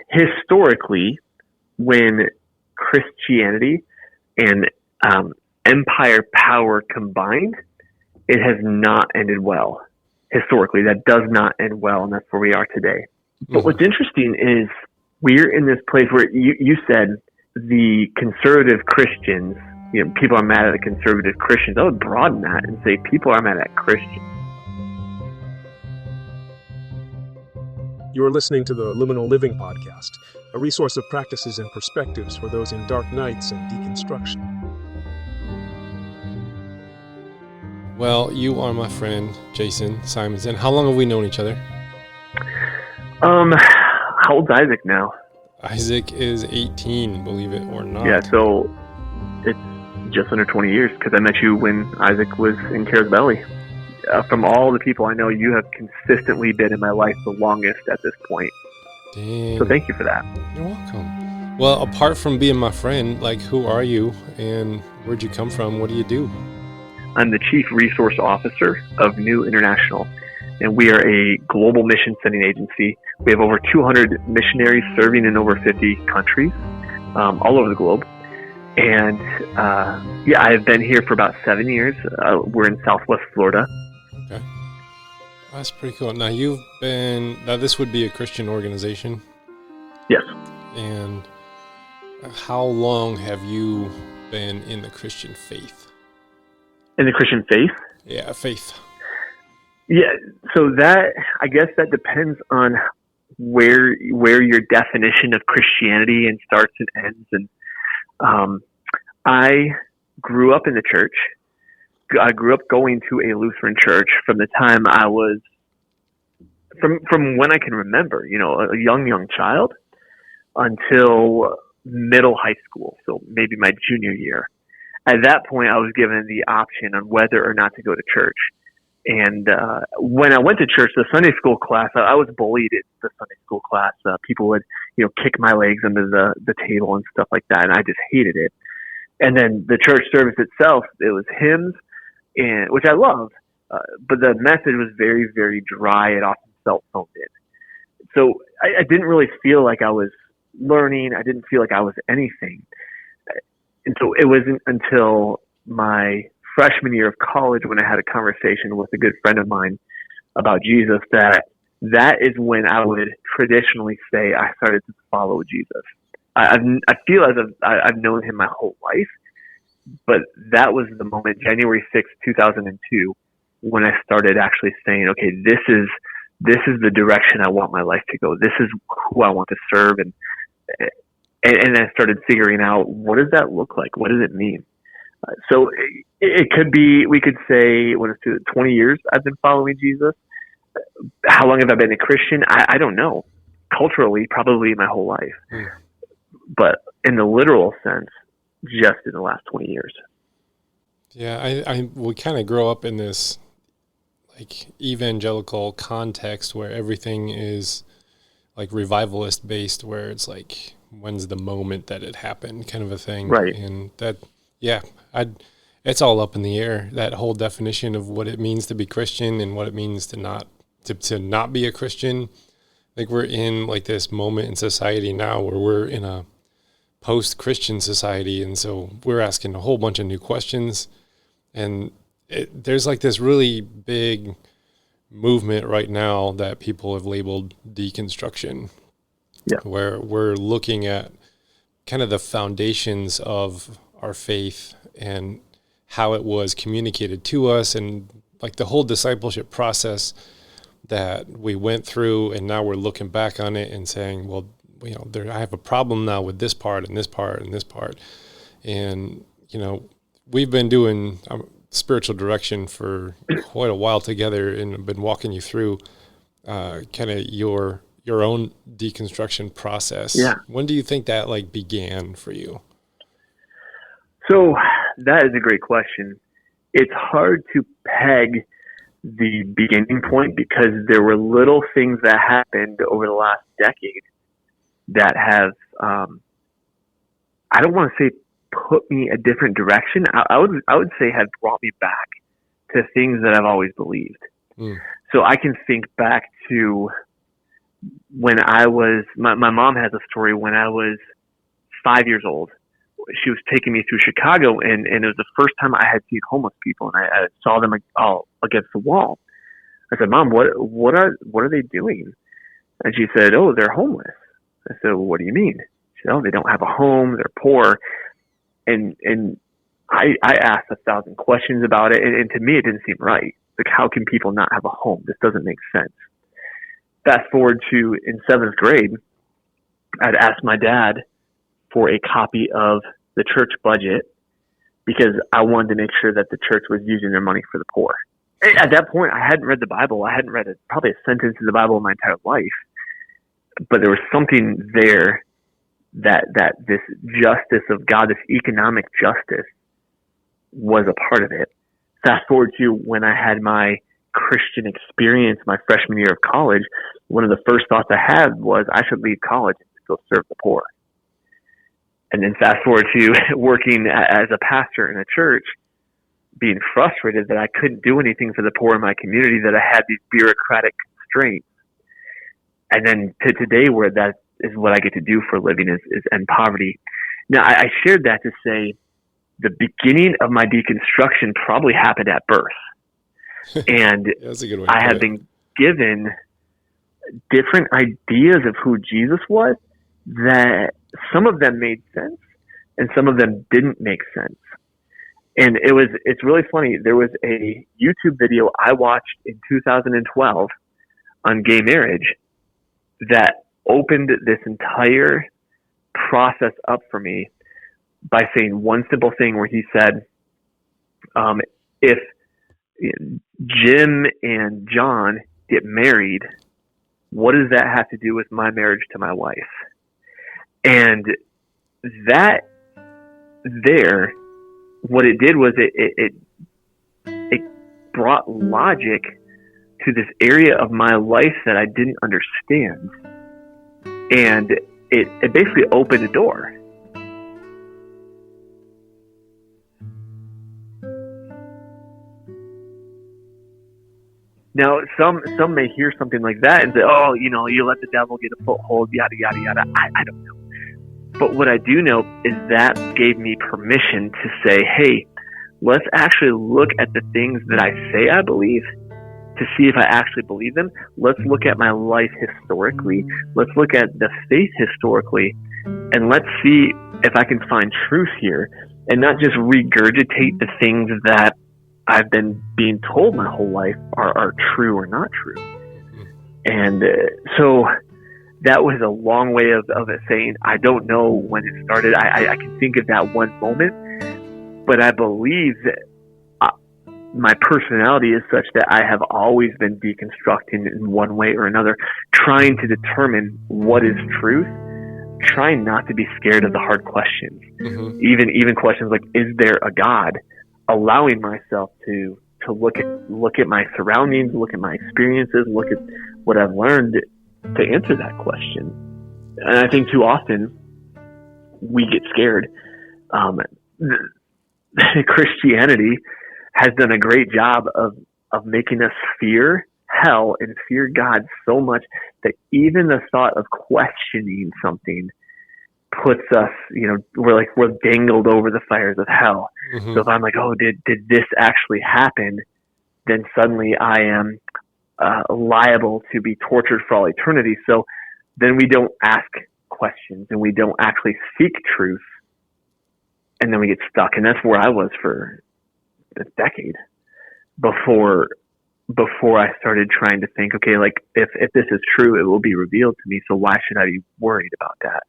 historically, when Christianity and empire power combined, it has not ended well. Historically, that does not end well, and that's where we are today. But what's interesting is we're in this place where you said the conservative Christians, people are mad at the conservative Christians. I would broaden that and say people are mad at Christians. You're listening to the Liminal Living Podcast, a resource of practices and perspectives for those in dark nights and deconstruction. Well, you are my friend, Jayson Simonson. How long have we known each other? How old's Isaac now? Isaac is 18, believe it or not. Yeah, so it's just under 20 years, because I met you when Isaac was in Kara's belly. From all the people I know, you have consistently been in my life the longest at this point. Dang. So thank you for that. You're welcome. Well, apart from being my friend, who are you and where'd you come from? What do you do? I'm the Chief Resource Officer of New International, and we are a global mission sending agency. We have over 200 missionaries serving in over 50 countries all over the globe. And I've been here for about 7 years. We're in Southwest Florida. Okay. That's pretty cool. Now this would be a Christian organization? Yes. And how long have you been in the Christian faith? In the Christian faith? Yeah, faith. Yeah, so I guess that depends on where your definition of Christianity and starts and ends. And I grew up in the church. I grew up going to a Lutheran church from the time I was, from when I can remember, a young child, until middle high school, so maybe my junior year. At that point, I was given the option on whether or not to go to church. And when I went to church, the Sunday school class, I was bullied in the Sunday school class. People would, kick my legs under the table and stuff like that, and I just hated it. And then the church service itself, it was hymns, which I loved, but the message was very, very dry. It often felt phoned in. So I didn't really feel like I was learning. I didn't feel like I was anything. And so it wasn't until my freshman year of college when I had a conversation with a good friend of mine about Jesus that is when I would traditionally say I started to follow Jesus. I feel as if I've known him my whole life, but that was the moment, January 6th, 2002, when I started actually saying, okay, this is the direction I want my life to go. This is who I want to serve. And I started figuring out, what does that look like? What does it mean? So it could be, we could say, when it's 20 years I've been following Jesus. How long have I been a Christian? I don't know. Culturally, probably my whole life. But in the literal sense, just in the last 20 years. Yeah, we kind of grow up in this evangelical context where everything is revivalist based, where it's when's the moment that it happened kind of a thing. Right. And that, it's all up in the air, that whole definition of what it means to be Christian and what it means to not be a Christian. We're in this moment in society now where we're in a post-Christian society, and so we're asking a whole bunch of new questions, and there's this really big movement right now that people have labeled deconstruction, where we're looking at kind of the foundations of our faith and how it was communicated to us, and the whole discipleship process that we went through, and now we're looking back on it and saying, well, I have a problem now with this part and this part and this part. And, we've been doing spiritual direction for quite a while together, and I've been walking you through kind of your own deconstruction process. Yeah. When do you think that began for you? So that is a great question. It's hard to peg the beginning point because there were little things that happened over the last decade that have, I don't want to say put me a different direction. I would say have brought me back to things that I've always believed. So I can think back to when I was, my mom has a story when I was 5 years old. She was taking me through Chicago, and it was the first time I had seen homeless people, and I saw them all against the wall. I said, "Mom, what are they doing?" And she said, "Oh, they're homeless." I said, "Well, what do you mean?" She said, "Oh, they don't have a home, they're poor." And I asked 1,000 questions about it, and to me, it didn't seem right. Like, how can people not have a home? This doesn't make sense. Fast forward to in 7th grade, I'd asked my dad for a copy of the church budget because I wanted to make sure that the church was using their money for the poor. At that point, I hadn't read the Bible. I hadn't read probably a sentence in the Bible in my entire life. But there was something there that this justice of God, this economic justice, was a part of it. Fast forward to when I had my Christian experience my freshman year of college, one of the first thoughts I had was I should leave college and go serve the poor. And then fast forward to working as a pastor in a church, being frustrated that I couldn't do anything for the poor in my community, that I had these bureaucratic constraints. And then to today, where that is what I get to do for a living is end poverty. Now, I shared that to say the beginning of my deconstruction probably happened at birth. And That's a good way I have been given different ideas of who Jesus was, that some of them made sense and some of them didn't make sense. And it's really funny. There was a YouTube video I watched in 2012 on gay marriage that opened this entire process up for me by saying one simple thing where he said, if Jim and John get married, what does that have to do with my marriage to my wife? And that there, what it did was it brought logic to this area of my life that I didn't understand. And it basically opened a door. Now, some may hear something like that and say, "Oh, you let the devil get a foothold, yada, yada, yada." I don't know. But what I do know is that gave me permission to say, hey, let's actually look at the things that I say I believe to see if I actually believe them. Let's look at my life historically. Let's look at the faith historically. And let's see if I can find truth here and not just regurgitate the things that I've been being told my whole life are true or not true. And so that was a long way of it saying, I don't know when it started. I can think of that one moment, but I believe that my personality is such that I have always been deconstructing in one way or another, trying to determine what is truth, trying not to be scared of the hard questions. Mm-hmm. Even questions like, is there a God? Allowing myself to look at my surroundings, look at my experiences, look at what I've learned to answer that question. And I think too often we get scared. Christianity has done a great job of making us fear hell and fear God so much that even the thought of questioning something puts us, we're dangled over the fires of hell. Mm-hmm. So if I'm like, oh, did this actually happen? Then suddenly I am liable to be tortured for all eternity. So then we don't ask questions and we don't actually seek truth. And then we get stuck. And that's where I was for a decade before I started trying to think, okay, like if this is true, it will be revealed to me. So why should I be worried about that?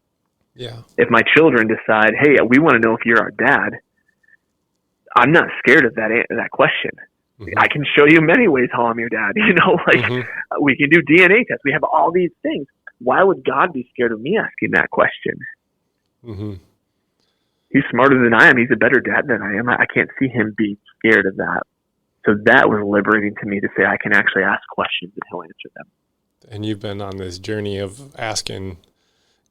Yeah. If my children decide, hey, we want to know if you're our dad, I'm not scared of that question. Mm-hmm. I can show you many ways how I'm your dad. Mm-hmm. We can do DNA tests. We have all these things. Why would God be scared of me asking that question? Mm-hmm. He's smarter than I am. He's a better dad than I am. I can't see him being scared of that. So that was liberating to me to say I can actually ask questions and he'll answer them. And you've been on this journey of asking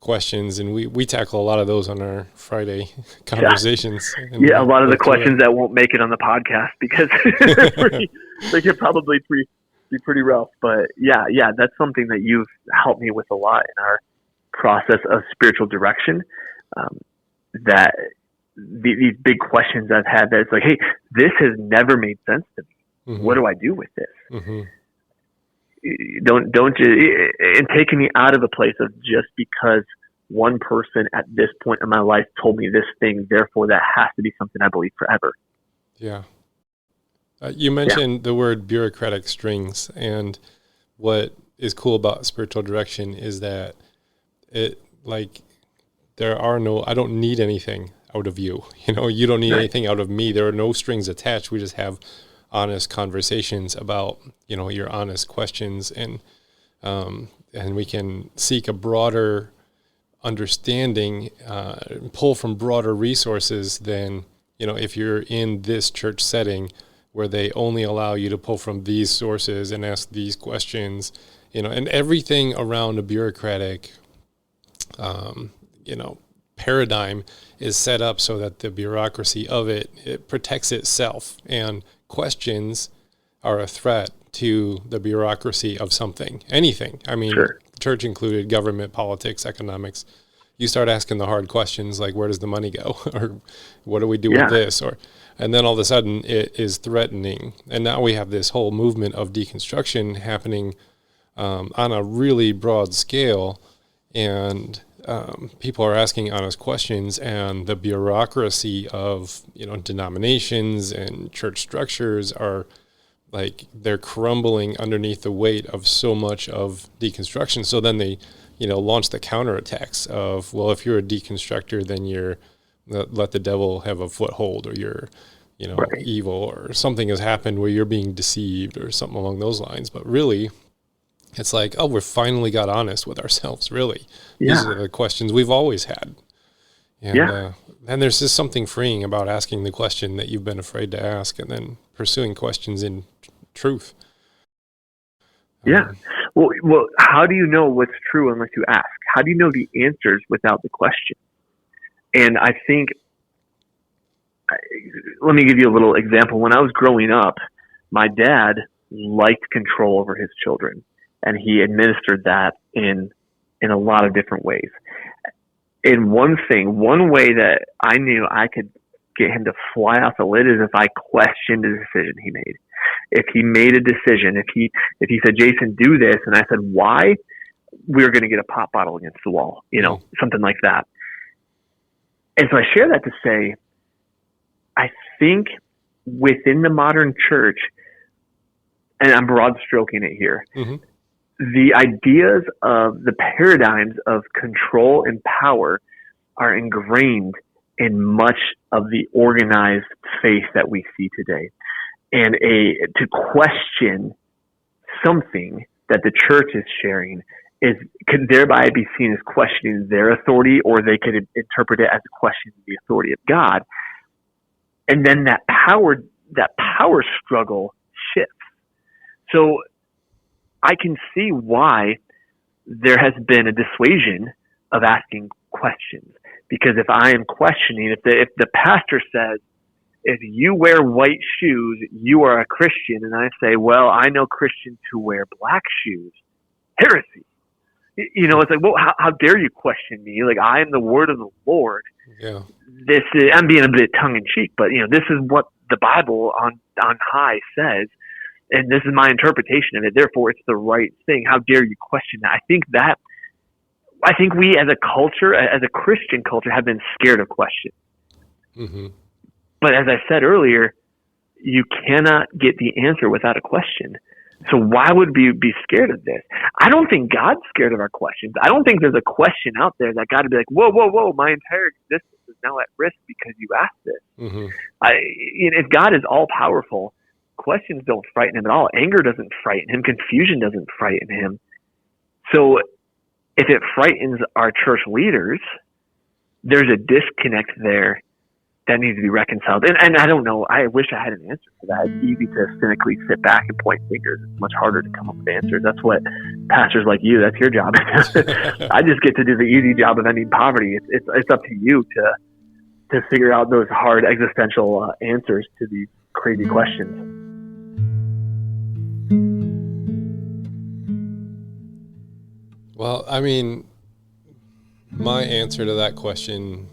questions, and we tackle a lot of those on our Friday conversations. Yeah, a lot of the questions that won't make it on the podcast because they're probably be pretty rough. But yeah, that's something that you've helped me with a lot in our process of spiritual direction. That these big questions I've had, that it's like, hey, this has never made sense to me. What do I do with this? Don't just, and taking me out of a place of just because one person at this point in my life told me this thing, therefore that has to be something I believe forever. Yeah. You mentioned the word bureaucratic strings, and what is cool about spiritual direction is that I don't need anything out of you. You don't need anything out of me. There are no strings attached. We just have honest conversations about, your honest questions, and we can seek a broader understanding, pull from broader resources than, if you're in this church setting where they only allow you to pull from these sources and ask these questions, and everything around a bureaucratic, paradigm is set up so that the bureaucracy of it protects itself, and questions are a threat to the bureaucracy of something, anything. I mean, sure. Church included, government, politics, economics. You start asking the hard questions like, where does the money go? Or what do we do with this? And then all of a sudden it is threatening. And now we have this whole movement of deconstruction happening on a really broad scale. And people are asking honest questions, and the bureaucracy of, denominations and church structures are like, they're crumbling underneath the weight of so much of deconstruction. So then they, launch the counterattacks of, well, if you're a deconstructor, then you're let the devil have a foothold, or you're, right. evil, or something has happened where you're being deceived, or something along those lines. But really, it's like, oh, we've finally got honest with ourselves, really. Yeah. These are the questions we've always had. And, and there's just something freeing about asking the question that you've been afraid to ask, and then pursuing questions in truth. Yeah. Well, how do you know what's true unless you ask? How do you know the answers without the question? And I think, let me give you a little example. When I was growing up, my dad liked control over his children, and he administered that in a lot of different ways. And one way that I knew I could get him to fly off the lid is if I questioned the decision he made. If he made a decision, if he said, Jayson, do this, and I said, why? We were going to get a pop bottle against the wall, something like that. And so I share that to say, I think within the modern church, and I'm broad stroking it here, the ideas of the paradigms of control and power are ingrained in much of the organized faith that we see today. And to question something that the church is sharing could thereby be seen as questioning their authority, or they could interpret it as a question of the authority of God. And then that power struggle shifts. So I can see why there has been a dissuasion of asking questions, because if I am questioning, if the pastor says, if you wear white shoes, you are a Christian, and I say, well, I know Christians who wear black shoes, heresy. It's like, well, how dare you question me? Like, I am the word of the Lord. Yeah. I'm being a bit tongue in cheek, but this is what the Bible on high says, and this is my interpretation of it. Therefore, it's the right thing. How dare you question that? I think we as a culture, as a Christian culture, have been scared of questions. Mm-hmm. But as I said earlier, you cannot get the answer without a question. So why would we be scared of this? I don't think God's scared of our questions. I don't think there's a question out there that God would be like, whoa, my entire existence is now at risk because you asked this. Mm-hmm. If God is all powerful, questions don't frighten him at all. Anger doesn't frighten him. Confusion doesn't frighten him. So if it frightens our church leaders, there's a disconnect there that needs to be reconciled. And I don't know. I wish I had an answer for that. It's easy to cynically sit back and point fingers. It's much harder to come up with answers. That's what pastors like you, that's your job. I just get to do the easy job of ending poverty. It's up to you to figure out those hard existential answers to these crazy questions. Well, I mean, my answer to that question,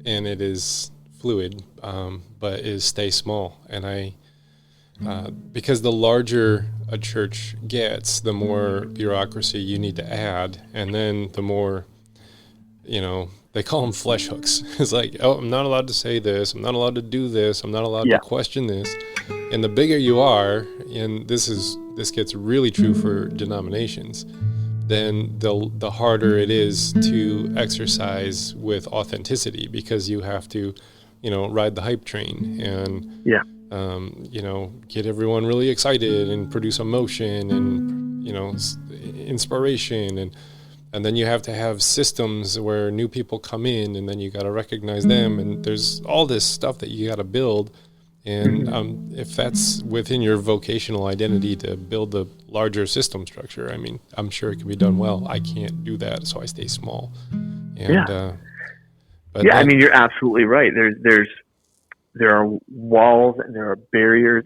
and it is fluid, but is stay small. And because the larger a church gets, the more bureaucracy you need to add, and then the more, they call them flesh hooks. It's like, oh, I'm not allowed to say this, I'm not allowed to do this, I'm not allowed to question this. And the bigger you are, and this gets really true for denominations, then the harder it is to exercise with authenticity, because you have to, ride the hype train and, get everyone really excited and produce emotion and, inspiration. And then you have to have systems where new people come in, and then you got to recognize them. And there's all this stuff that you got to build. And if that's within your vocational identity to build the larger system structure, I mean, I'm sure it can be done well. I can't do that, so I stay small. And, I mean, you're absolutely right. There are walls and there are barriers,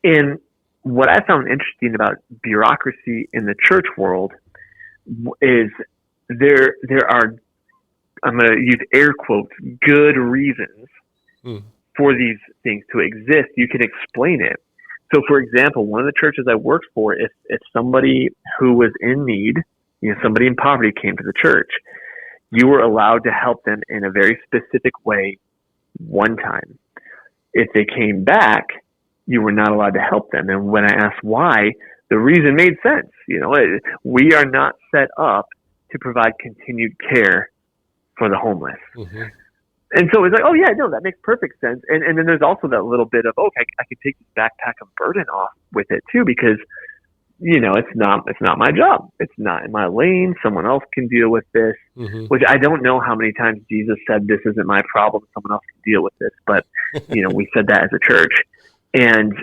and what I found interesting about bureaucracy in the church world is there are, I'm going to use air quotes, good reasons for these things to exist. You can explain it. So, for example, one of the churches I worked for, if somebody who was in need, somebody in poverty came to the church, you were allowed to help them in a very specific way one time. If they came back, you were not allowed to help them. And when I asked why, the reason made sense. We are not set up to provide continued care for the homeless. Mm-hmm. And so it's like, oh yeah, no, that makes perfect sense. And then there's also that little bit of, okay, I can take this backpack of burden off with it too, because, it's not my job. It's not in my lane. Someone else can deal with this, which I don't know how many times Jesus said, this isn't my problem. Someone else can deal with this. But, we said that as a church. And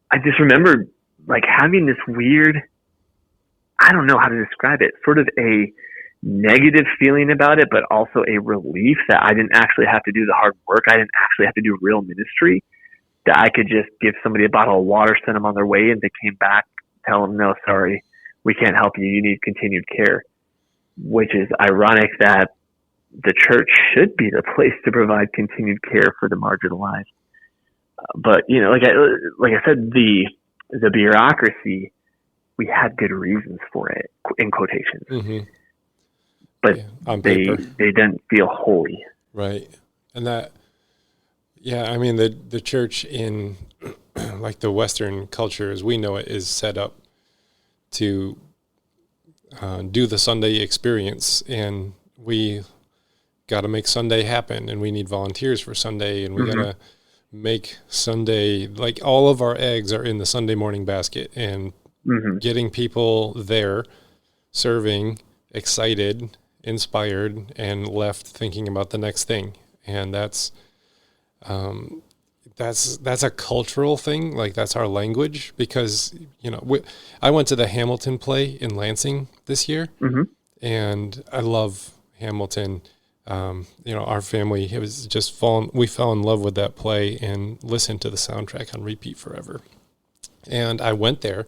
I just remember like having this weird, I don't know how to describe it, sort of a negative feeling about it, but also a relief that I didn't actually have to do the hard work. I didn't actually have to do real ministry, that I could just give somebody a bottle of water, send them on their way, and they came back, tell them, no, sorry, we can't help you. You need continued care, which is ironic that the church should be the place to provide continued care for the marginalized. But, like I said, the bureaucracy, we had good reasons for it, in quotations. Mm-hmm. But they didn't feel holy. Right. And that, I mean, the church in like the Western culture as we know it is set up to do the Sunday experience, and we got to make Sunday happen, and we need volunteers for Sunday, and we got to make Sunday, like all of our eggs are in the Sunday morning basket, and getting people there, serving, excited, inspired, and left thinking about the next thing. And that's a cultural thing. Like that's our language, because, I went to the Hamilton play in Lansing this year, and I love Hamilton. Our family, it was just we fell in love with that play and listened to the soundtrack on repeat forever. And I went there,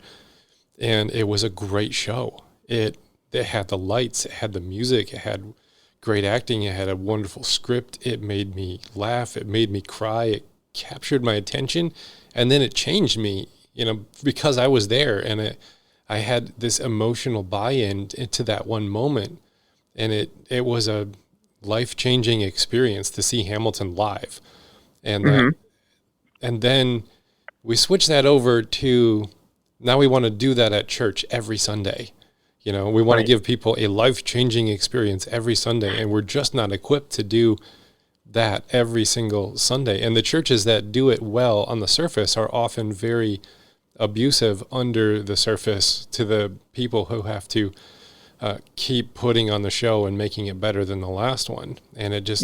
and it was a great show. It had the lights, it had the music, it had great acting, it had a wonderful script. It made me laugh, it made me cry, it captured my attention, and then it changed me, because I was there, and I had this emotional buy-in into that one moment, and it was a life-changing experience to see Hamilton live. And and then we switched that over to, now we want to do that at church every Sunday. We want to give people a life-changing experience every Sunday, and we're just not equipped to do that every single Sunday. And the churches that do it well on the surface are often very abusive under the surface to the people who have to keep putting on the show and making it better than the last one. And it just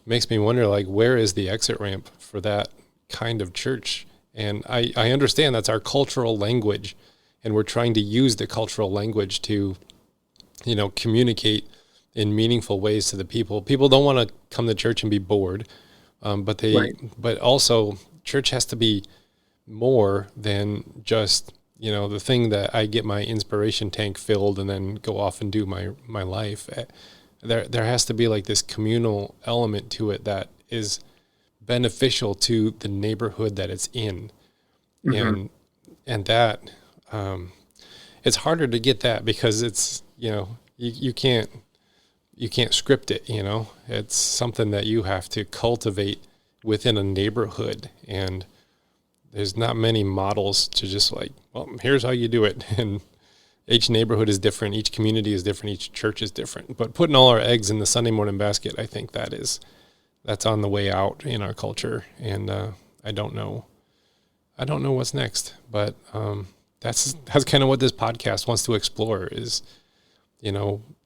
makes me wonder, like, where is the exit ramp for that kind of church? And I understand that's our cultural language, and we're trying to use the cultural language to, communicate in meaningful ways to the people. People don't want to come to church and be bored, but also church has to be more than just the thing that I get my inspiration tank filled and then go off and do my life. There has to be like this communal element to it that is beneficial to the neighborhood that it's in. Mm-hmm. And that, it's harder to get that because it's, you can't script it, it's something that you have to cultivate within a neighborhood. And there's not many models to just like, well, here's how you do it. And each neighborhood is different. Each community is different. Each church is different. But putting all our eggs in the Sunday morning basket, I think that's on the way out in our culture. And I don't know what's next. But that's kind of what this podcast wants to explore is,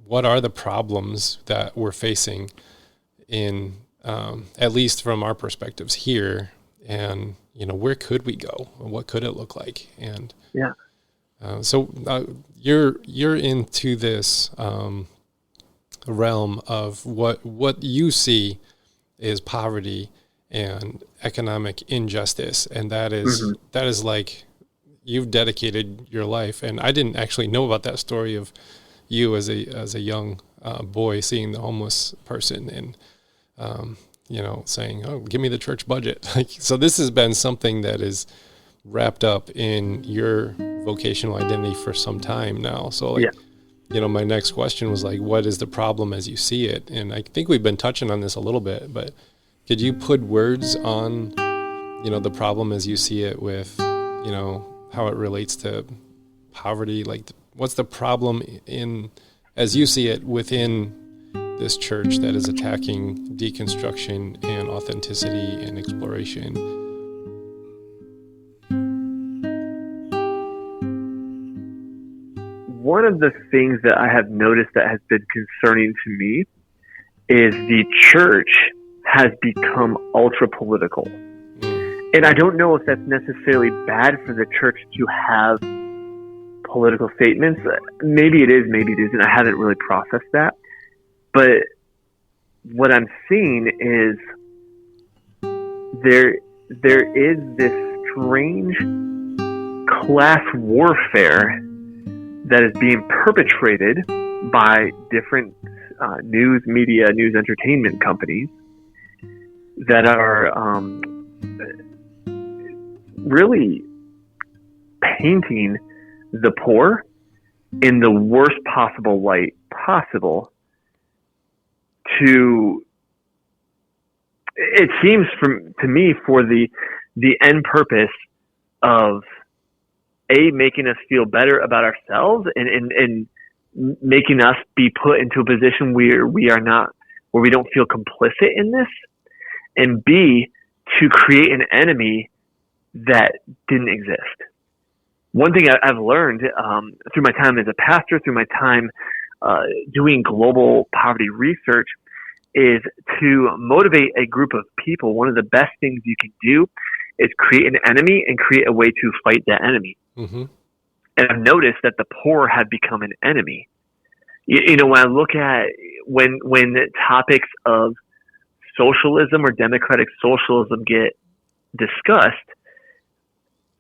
what are the problems that we're facing in, at least from our perspectives here, and where could we go? What could it look like? And yeah. So you're into this realm of what you see is poverty and economic injustice, and that is like you've dedicated your life. And I didn't actually know about that story of you as a young boy seeing the homeless person and saying, "Oh, give me the church budget." So this has been something that is wrapped up in your vocational identity for some time now. So my next question was like, what is the problem as you see it? And I think we've been touching on this a little bit, but could you put words on, the problem as you see it with, how it relates to poverty? Like what's the problem as you see it within this church that is attacking deconstruction and authenticity and exploration? One of the things that I have noticed that has been concerning to me is the church has become ultra political. And I don't know if that's necessarily bad for the church to have political statements. Maybe it is, maybe it isn't. I haven't really processed that. But what I'm seeing is there is this strange class warfare that is being perpetrated by different news media, news entertainment companies that are really painting the poor in the worst possible light possible. It seems to me for the end purpose of making us feel better about ourselves and making us be put into a position where we don't feel complicit in this, and B, to create an enemy that didn't exist. One thing I've learned through my time as a pastor, through my time doing global poverty research, is to motivate a group of people. One of the best things you can do is create an enemy and create a way to fight that enemy. Mm-hmm. And I've noticed that the poor have become an enemy. When I look at when topics of socialism or democratic socialism get discussed,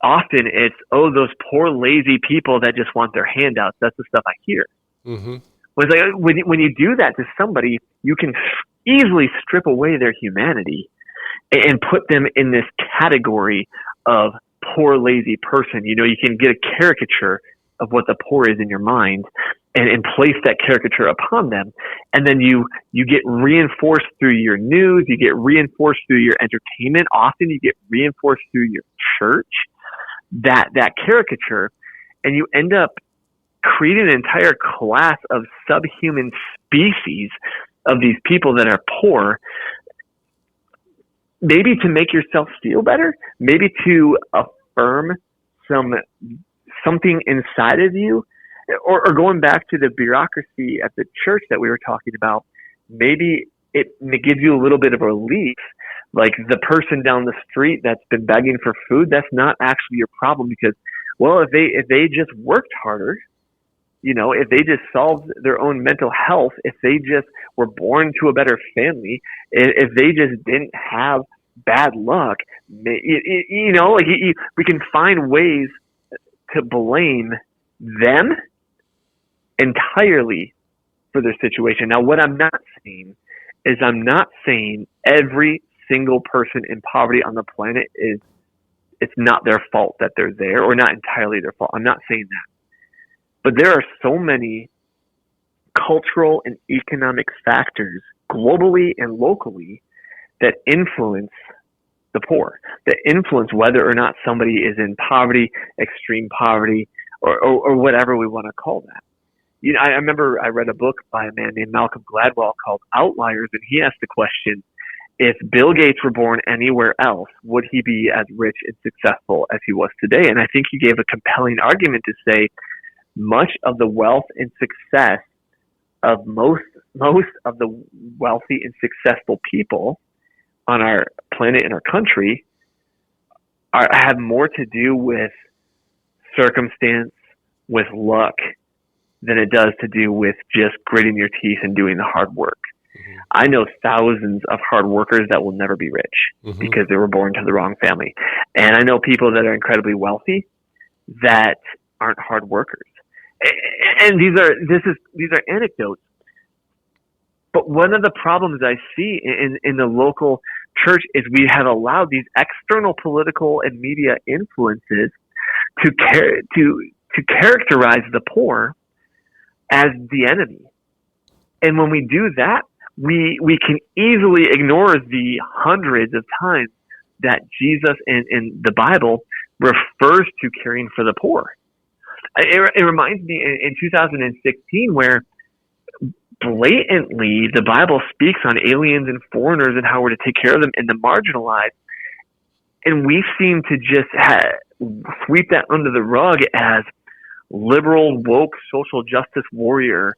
often it's, those poor, lazy people that just want their handouts. That's the stuff I hear. Mm-hmm. It's like when you do that to somebody, you can easily strip away their humanity and put them in this category of poor, lazy person. You can get a caricature of what the poor is in your mind and place that caricature upon them. And then you get reinforced through your news, you get reinforced through your entertainment, often you get reinforced through your church, that caricature, and you end up creating an entire class of subhuman species of these people that are poor, maybe to make yourself feel better, maybe to affirm something inside of you, or going back to the bureaucracy at the church that we were talking about, maybe it gives you a little bit of relief. Like the person down the street that's been begging for food, that's not actually your problem, because, well, if they just worked harder, if they just solved their own mental health, if they just were born to a better family, if they just didn't have bad luck, we can find ways to blame them entirely for their situation. Now, what I'm not saying is I'm not saying every single person in poverty on the planet it's not their fault that they're there, or not entirely their fault. I'm not saying that. But there are so many cultural and economic factors globally and locally that influence the poor, that influence whether or not somebody is in poverty, extreme poverty, or whatever we want to call that. You know, I remember I read a book by a man named Malcolm Gladwell called Outliers, and he asked the question, if Bill Gates were born anywhere else, would he be as rich and successful as he was today? And I think he gave a compelling argument to say much of the wealth and success of most of the wealthy and successful people on our planet and our country have more to do with circumstance, with luck, than it does to do with just gritting your teeth and doing the hard work. Mm-hmm. I know thousands of hard workers that will never be rich mm-hmm. because they were born to the wrong family. And I know people that are incredibly wealthy that aren't hard workers. And these are anecdotes. But one of the problems I see in the local church is we have allowed these external political and media influences to characterize the poor as the enemy. And when we do that, we can easily ignore the hundreds of times that Jesus in the Bible refers to caring for the poor. It reminds me in 2016 where blatantly the Bible speaks on aliens and foreigners and how we're to take care of them and the marginalized. And we seem to just sweep that under the rug as liberal, woke, social justice warrior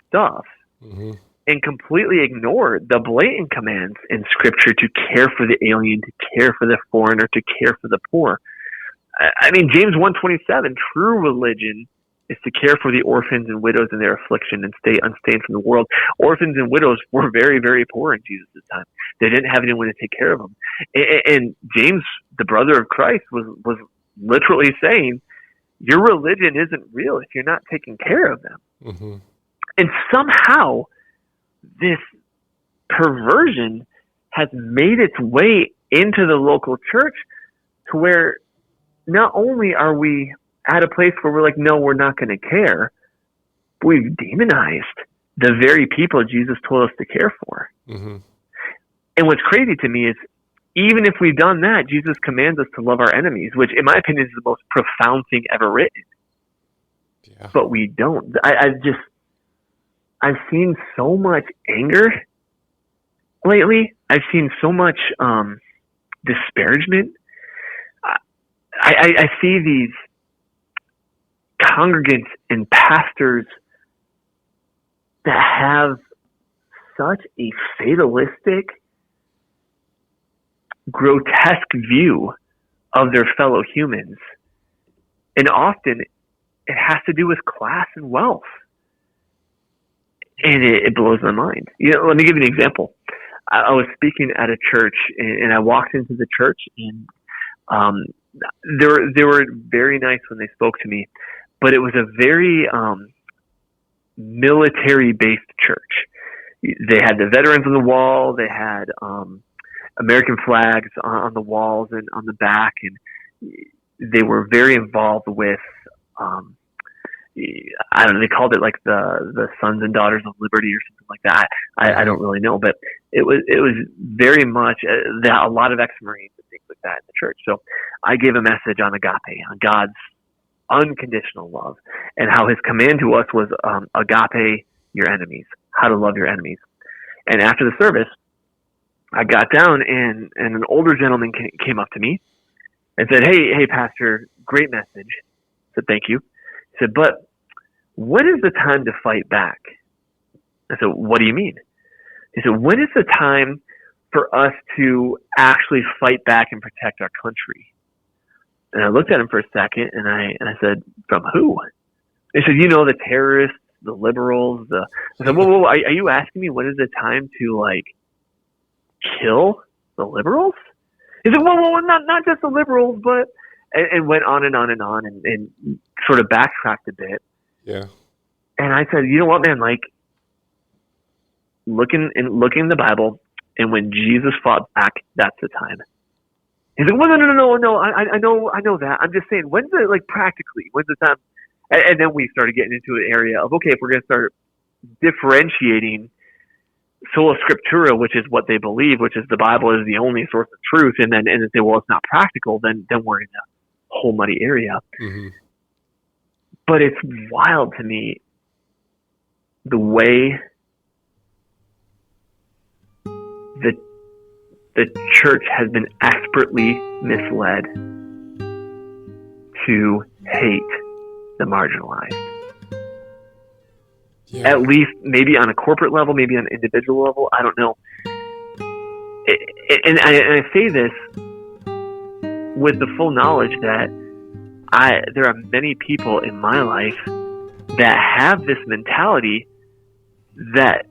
stuff mm-hmm. and completely ignore the blatant commands in Scripture to care for the alien, to care for the foreigner, to care for the poor. I mean, James 1:27, true religion is to care for the orphans and widows in their affliction and stay unstained from the world. Orphans and widows were very, very poor in Jesus' time. They didn't have anyone to take care of them. And James, the brother of Christ, was literally saying, your religion isn't real if you're not taking care of them. Mm-hmm. And somehow this perversion has made its way into the local church to where not only are we at a place where we're like, no, we're not going to care, but we've demonized the very people Jesus told us to care for. Mm-hmm. And what's crazy to me is even if we've done that, Jesus commands us to love our enemies, which in my opinion is the most profound thing ever written. Yeah. But we don't. I've seen so much anger lately. I've seen so much disparagement. I see these congregants and pastors that have such a fatalistic, grotesque view of their fellow humans. And often it has to do with class and wealth. And it blows my mind. You know, let me give you an example. I was speaking at a church and I walked into the church and they were very nice when they spoke to me, but it was a very military-based church. They had the veterans on the wall. They had American flags on the walls and on the back, and they were very involved with I don't know, they called it like the Sons and Daughters of Liberty or something like that. I don't really know, but it was very much a lot of ex-Marines and things like that in the church. So I gave a message on agape, on God's unconditional love, and how his command to us was agape your enemies, how to love your enemies. And after the service, I got down and an older gentleman came up to me and said, Hey, Pastor, great message. I said, thank you. He said, but when is the time to fight back? I said, what do you mean? He said, when is the time for us to actually fight back and protect our country? And I looked at him for a second and I said, from who? He said, the terrorists, the liberals, I said, whoa, are you asking me when is the time to kill the liberals? He said, well, not just the liberals, but and went on and on and on and sort of backtracked a bit. Yeah. And I said, you know what, man, like looking in the Bible, and when Jesus fought back, that's the time. He's like, well, no. I know that. I'm just saying, when's the, like, practically, when's the time? And then we started getting into an area of, okay, if we're going to start differentiating sola scriptura, which is what they believe, which is the Bible is the only source of truth, and then say, well, it's not practical, then we're in a whole muddy area. Mm-hmm. But it's wild to me the way the church has been expertly misled to hate the marginalized. Yeah. At least maybe on a corporate level, maybe on an individual level, I don't know. And I say this with the full knowledge that there are many people in my life that have this mentality that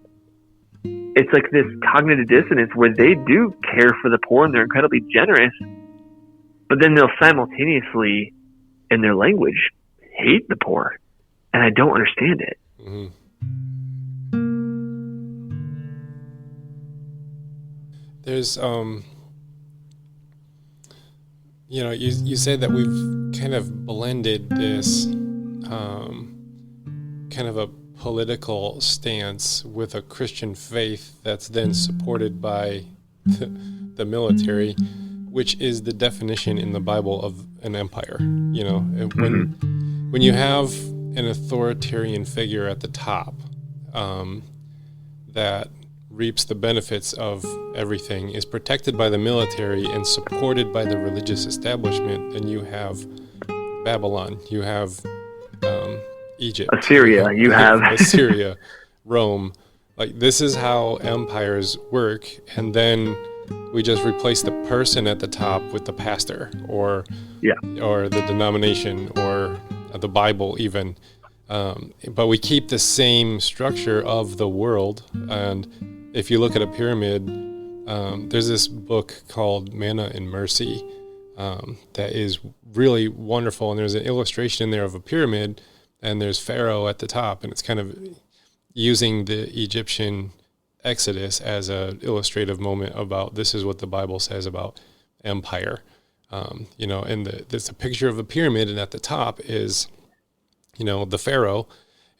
it's like this cognitive dissonance where they do care for the poor and they're incredibly generous, but then they'll simultaneously, in their language, hate the poor. And I don't understand it. Mm-hmm. There's, you say that we've kind of blended this kind of a political stance with a Christian faith that's then supported by the military, which is the definition in the Bible of an empire. You know, when you have an authoritarian figure at the top that reaps the benefits of everything, is protected by the military and supported by the religious establishment, and you have Babylon, you have Egypt, Assyria, you have Assyria, Rome. Like, this is how empires work, and then we just replace the person at the top with the pastor, or the denomination, or the Bible even. But we keep the same structure of the world. And if you look at a pyramid, there's this book called Manna and Mercy that is really wonderful. And there's an illustration in there of a pyramid, and there's Pharaoh at the top. And it's kind of using the Egyptian Exodus as an illustrative moment about this is what the Bible says about empire. And there's a picture of a pyramid, and at the top is, the Pharaoh,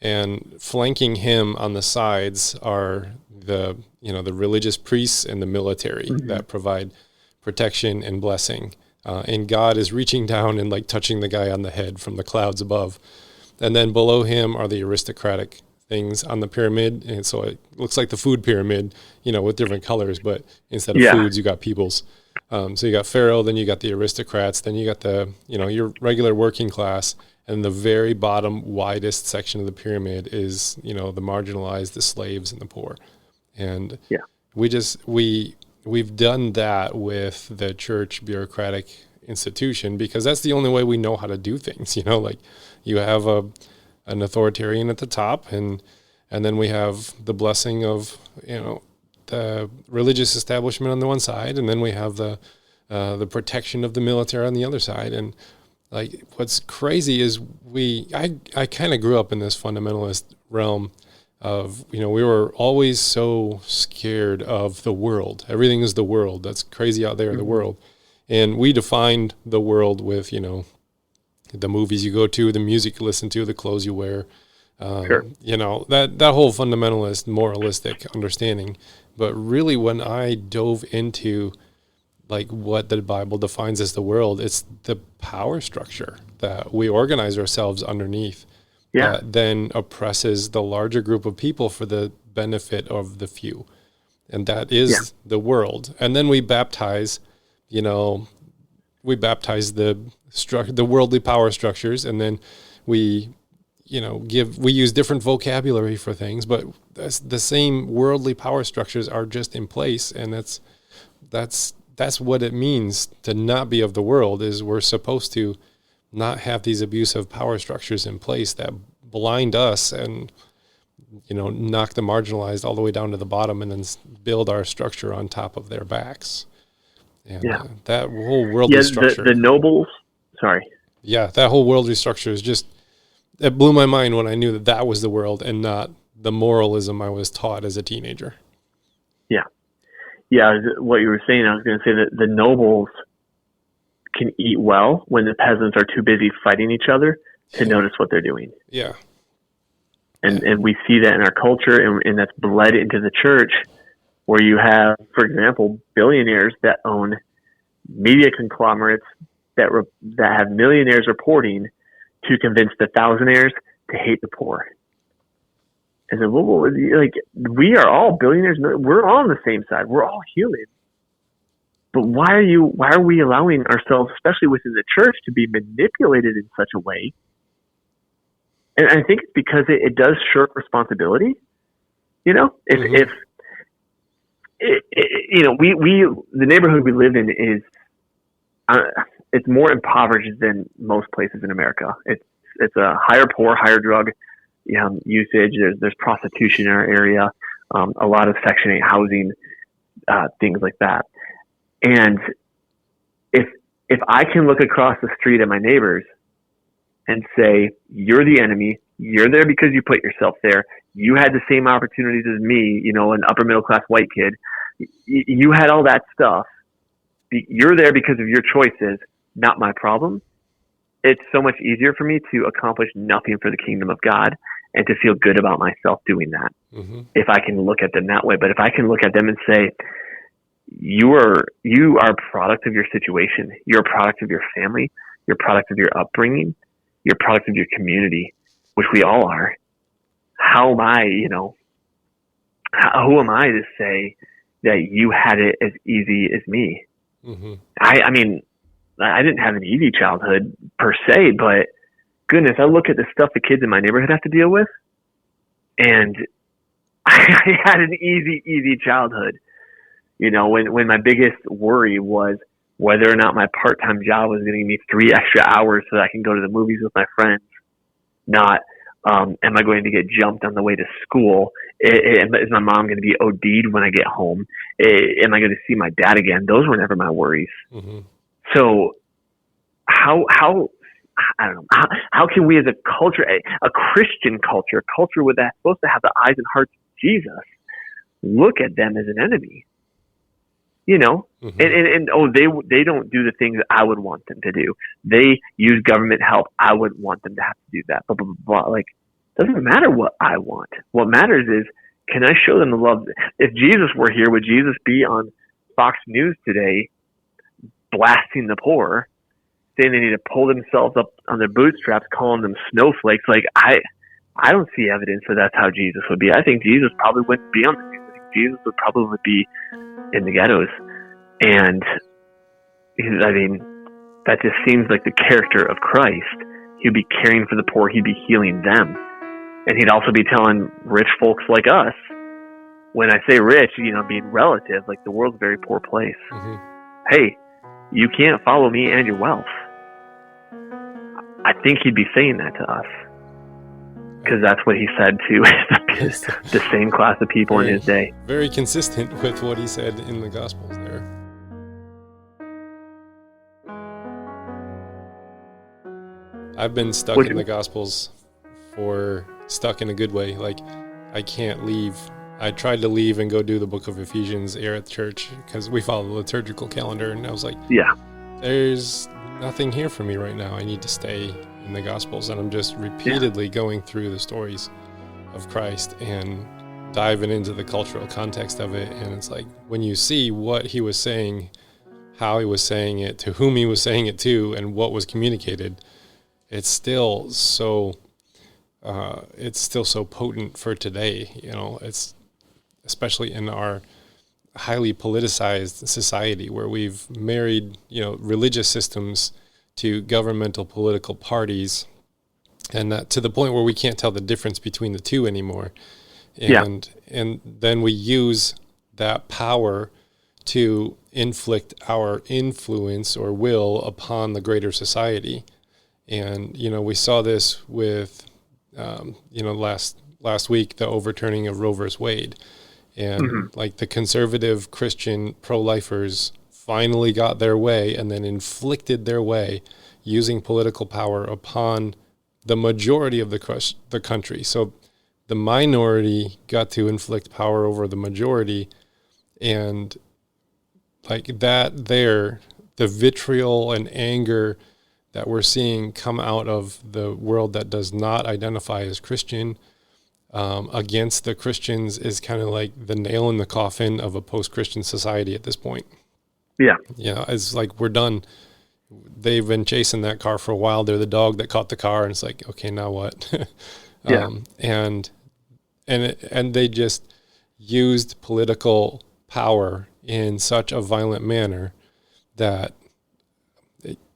and flanking him on the sides are the religious priests and the military that provide protection and blessing. And God is reaching down and like touching the guy on the head from the clouds above. And then below him are the aristocratic things on the pyramid. And so it looks like the food pyramid, with different colors, but instead of foods, you got peoples. So you got Pharaoh, then you got the aristocrats, then you got the, your regular working class. And the very bottom, widest section of the pyramid is, the marginalized, the slaves, and the poor. And we've done that with the church bureaucratic institution because that's the only way we know how to do things. Like you have an authoritarian at the top, and then we have the blessing of, the religious establishment on the one side, and then we have the protection of the military on the other side. And like, what's crazy is I kind of grew up in this fundamentalist realm of, we were always so scared of the world. Everything is the world. That's crazy out there in the world. And we defined the world with, the movies you go to, the music you listen to, the clothes you wear, that whole fundamentalist, moralistic understanding. But really, when I dove into like what the Bible defines as the world, it's the power structure that we organize ourselves underneath that then oppresses the larger group of people for the benefit of the few. And that is the world. And then we baptize, the worldly power structures, and then we use different vocabulary for things, but the same worldly power structures are just in place. And that's what it means to not be of the world, is we're supposed to not have these abusive power structures in place that blind us and, knock the marginalized all the way down to the bottom and then build our structure on top of their backs. And that whole worldly structure. The nobles, Sorry. Yeah, that whole world restructure is just, it blew my mind when I knew that that was the world and not the moralism I was taught as a teenager. Yeah. Yeah, what you were saying, I was going to say that the nobles can eat well when the peasants are too busy fighting each other to notice what they're doing. Yeah. And we see that in our culture, and that's bled into the church, where you have, for example, billionaires that own media conglomerates that have millionaires reporting to convince the thousandaires to hate the poor. And then, like, we are all billionaires. We're all on the same side. We're all human. But why are we allowing ourselves, especially within the church, to be manipulated in such a way? And I think it's because it does shirk responsibility. You know, if you know, the neighborhood we live in is, it's more impoverished than most places in America. It's a higher poor, higher drug usage. There's prostitution in our area, a lot of Section 8 housing, things like that. And if I can look across the street at my neighbors and say, you're the enemy, you're there because you put yourself there, you had the same opportunities as me, you know, an upper middle class white kid, you had all that stuff, you're there because of your choices, not my problem. It's so much easier for me to accomplish nothing for the kingdom of God and to feel good about myself doing that. Mm-hmm. If I can look at them that way. But if I can look at them and say, you are a product of your situation, you're a product of your family, you're a product of your upbringing, you're a product of your community, which we all are. How am I, who am I to say that you had it as easy as me? Mm-hmm. I mean, I didn't have an easy childhood per se, but goodness, I look at the stuff the kids in my neighborhood have to deal with, and I had an easy childhood. You know, when my biggest worry was whether or not my part-time job was going to give me 3 extra hours so that I can go to the movies with my friends, not am I going to get jumped on the way to school? Is my mom going to be OD'd when I get home? Am I going to see my dad again? Those were never my worries. Mm-hmm. So how I don't know, how can we as a culture, a Christian culture, a culture that's supposed to have the eyes and hearts of Jesus, look at them as an enemy? You know, mm-hmm. and they don't do the things that I would want them to do. They use government help. I wouldn't want them to have to do that. Blah, blah, blah, blah. Like, it doesn't matter what I want. What matters is, can I show them the love? If Jesus were here, would Jesus be on Fox News today blasting the poor, saying they need to pull themselves up on their bootstraps, calling them snowflakes? Like, I don't see evidence that that's how Jesus would be. I think Jesus probably wouldn't be on the news. I think Jesus would probably be in the ghettos. And I mean, that just seems like the character of Christ. He'd be caring for the poor. He'd be healing them. And he'd also be telling rich folks like us, when I say rich, being relative, like the world's a very poor place. Mm-hmm. Hey, you can't follow me and your wealth. I think he'd be saying that to us, because that's what he said to the same class of people in his day. Very consistent with what he said in the Gospels there. I've been stuck in the Gospels stuck in a good way. Like, I can't leave. I tried to leave and go do the book of Ephesians here at the church because we follow the liturgical calendar, and I was like, yeah, there's nothing here for me right now. I need to stay in the Gospels. And I'm just repeatedly going through the stories of Christ and diving into the cultural context of it. And it's like, when you see what he was saying, how he was saying it, to whom he was saying it to, and what was communicated, it's still so potent for today. It's especially in our highly politicized society where we've married, religious systems to governmental political parties, and that to the point where we can't tell the difference between the two anymore. And then we use that power to inflict our influence or will upon the greater society. And, we saw this with, last week, the overturning of Roe versus Wade. And like the conservative Christian pro-lifers finally got their way and then inflicted their way using political power upon the majority of the country. So the minority got to inflict power over the majority, and like that there, the vitriol and anger that we're seeing come out of the world that does not identify as Christian against the Christians is kind of like the nail in the coffin of a post-Christian society at this point. Yeah. Yeah, it's like we're done. They've been chasing that car for a while. They're the dog that caught the car, and it's like, okay, now what? Yeah. And they just used political power in such a violent manner that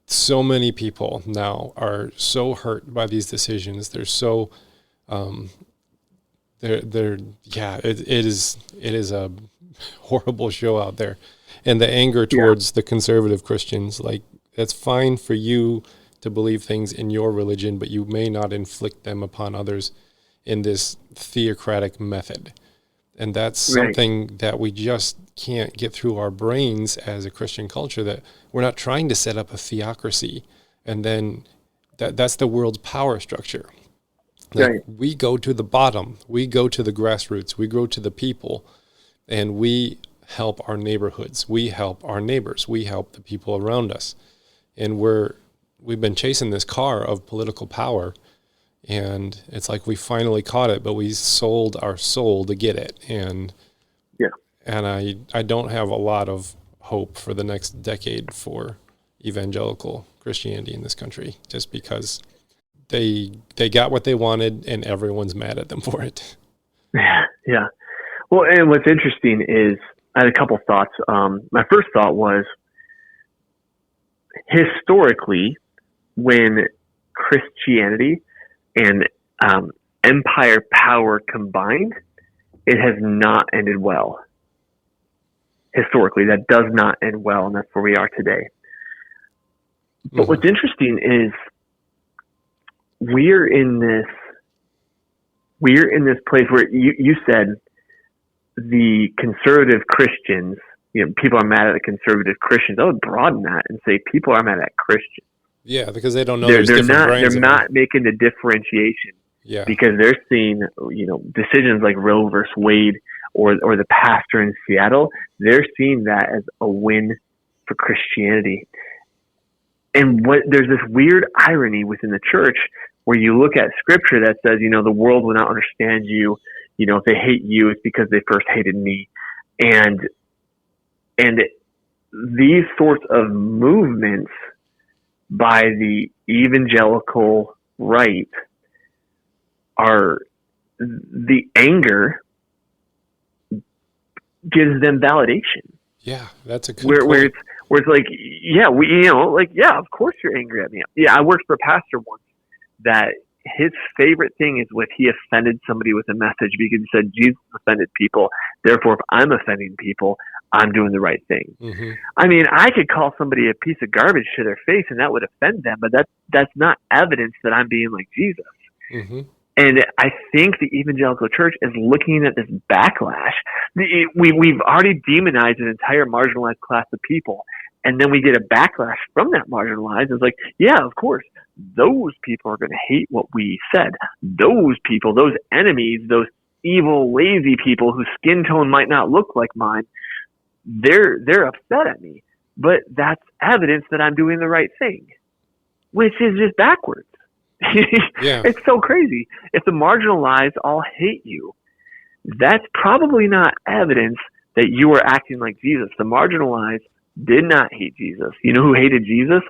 so many people now are so hurt by these decisions. They're so, it is a horrible show out there. And the anger towards the conservative Christians, like, it's fine for you to believe things in your religion, but you may not inflict them upon others in this theocratic method. And that's something that we just can't get through our brains as a Christian culture, that we're not trying to set up a theocracy. And then that's the world's power structure. Like, we go to the bottom, we go to the grassroots, we go to the people, and we help our neighborhoods, we help our neighbors, we help the people around us. And we've been chasing this car of political power, and it's like we finally caught it, but we sold our soul to get it. And I don't have a lot of hope for the next decade for evangelical Christianity in this country, just because they got what they wanted and everyone's mad at them for it. Yeah. Well, and what's interesting is I had a couple thoughts. My first thought was, historically, when Christianity and empire power combined, it has not ended well. Historically, that does not end well, and that's where we are today. But what's interesting is we're in this place where you said the conservative Christians, people are mad at the conservative Christians. I would broaden that and say people are mad at Christians. Yeah, because they don't know they're not making the differentiation. Yeah. Because they're seeing, decisions like Roe versus Wade or the pastor in Seattle, they're seeing that as a win for Christianity. And there's this weird irony within the church where you look at scripture that says, the world will not understand you. If they hate you, it's because they first hated me. And these sorts of movements by the evangelical right are, the anger gives them validation. Yeah, that's a good point. Where it's like, of course you're angry at me. Yeah, I worked for a pastor once that his favorite thing is when he offended somebody with a message, because he said Jesus offended people. Therefore, if I'm offending people, I'm doing the right thing. Mm-hmm. I mean, I could call somebody a piece of garbage to their face and that would offend them, but that's not evidence that I'm being like Jesus. Mm-hmm. And I think the evangelical church is looking at this backlash. We've already demonized an entire marginalized class of people, and then we get a backlash from that marginalized. It's like, yeah, of course, those people are going to hate what we said. Those people, those enemies, those evil, lazy people whose skin tone might not look like mine, they're upset at me. But that's evidence that I'm doing the right thing, which is just backwards. Yeah. It's so crazy. If the marginalized all hate you, that's probably not evidence that you are acting like Jesus. The marginalized did not hate Jesus. You know who hated Jesus?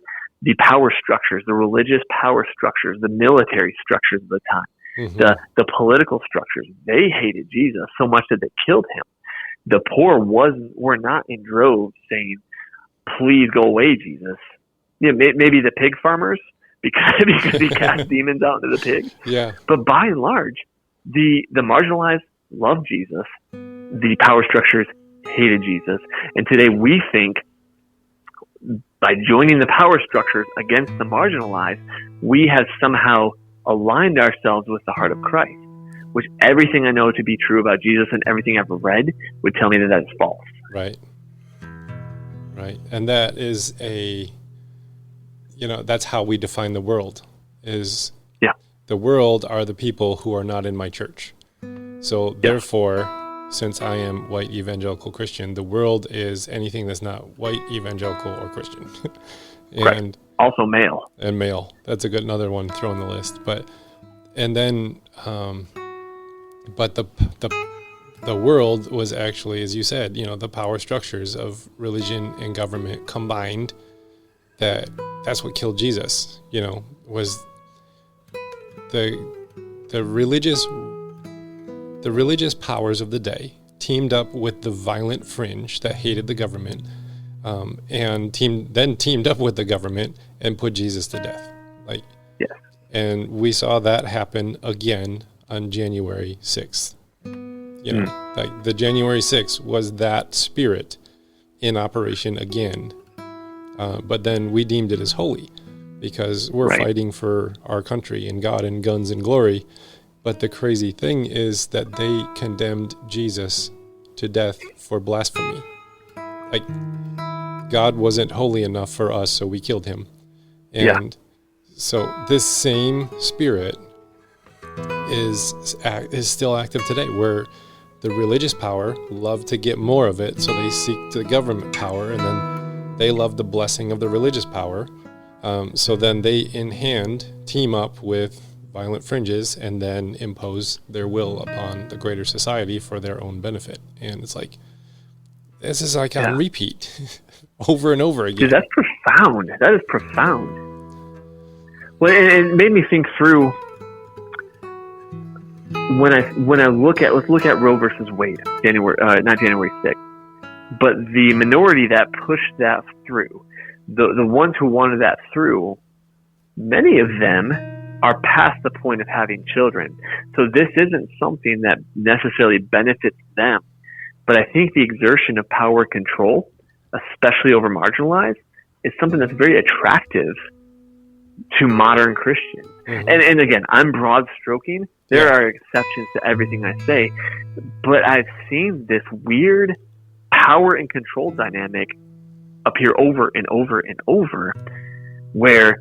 The power structures, the religious power structures, the military structures of the time, mm-hmm. the political structures. They hated Jesus so much that they killed him. The poor were not in droves saying, "Please go away, Jesus." Maybe the pig farmers, because he cast demons out into the pigs. Yeah. But by and large, the marginalized loved Jesus. The power structures hated Jesus. And today we think by joining the power structures against the marginalized, we have somehow aligned ourselves with the heart of Christ, which everything I know to be true about Jesus and everything I've read would tell me that that's false. Right. And that is that's how we define the world is the world are the people who are not in my church. So therefore, since I am white evangelical Christian, the world is anything that's not white evangelical or Christian. And also male. And male. That's another one throw on the list. But the world was actually, as you said, the power structures of religion and government combined. That's what killed Jesus. Was the religious powers of the day teamed up with the violent fringe that hated the government, and teamed up with the government and put Jesus to death. And we saw that happen again on January 6th. The January 6th was that spirit in operation again. But then we deemed it as holy because we're fighting for our country and God and guns and glory. But the crazy thing is that they condemned Jesus to death for blasphemy. God wasn't holy enough for us, so we killed him. And so this same spirit is still active today, where the religious power love to get more of it, so they seek the government power, and then they love the blessing of the religious power. So then they, in hand, team up with violent fringes and then impose their will upon the greater society for their own benefit. And it's like, this is like on repeat over and over again. Dude, that's profound. That is profound. Well, it made me think through when I let's look at Roe versus Wade, not January 6th, but the minority that pushed that through, the ones who wanted that through, many of them are past the point of having children. So this isn't something that necessarily benefits them. But I think the exertion of power control, especially over marginalized, is something that's very attractive to modern Christians. Mm-hmm. And again, I'm broad stroking. There are exceptions to everything I say, but I've seen this weird power and control dynamic appear over and over and over, where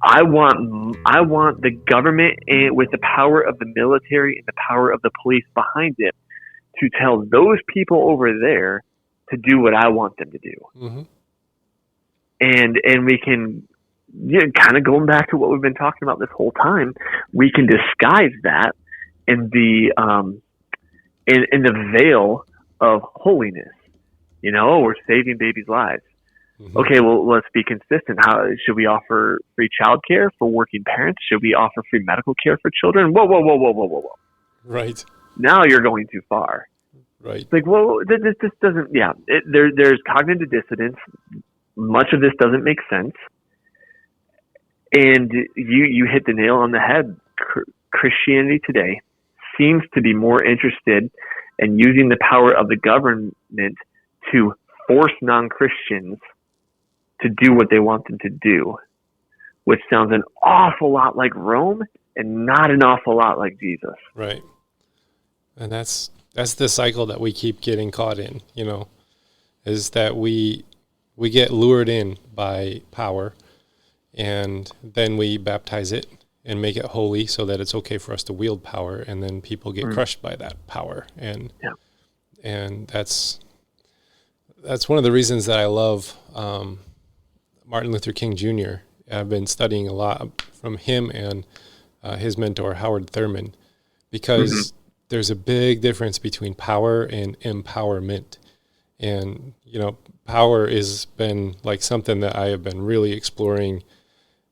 I want the government with the power of the military and the power of the police behind it to tell those people over there to do what I want them to do. Mm-hmm. And we can, kind of going back to what we've been talking about this whole time, we can disguise that in the in the veil of holiness. We're saving babies' lives. Mm-hmm. Okay, well, let's be consistent. How should we offer free childcare for working parents? Should we offer free medical care for children? Whoa. Right. Now you're going too far. Right. It's like, well, this doesn't. Yeah, there's cognitive dissonance. Much of this doesn't make sense. And you hit the nail on the head. Christianity today seems to be more interested in using the power of the government to force non-Christians to do what they want them to do, which sounds an awful lot like Rome and not an awful lot like Jesus. Right. And that's the cycle that we keep getting caught in, is that we get lured in by power, and then we baptize it and make it holy so that it's okay for us to wield power, and then people get crushed by that power. And that's one of the reasons that I love Martin Luther King Jr. I've been studying a lot from him and his mentor, Howard Thurman, because there's a big difference between power and empowerment. And, power has been like something that I have been really exploring.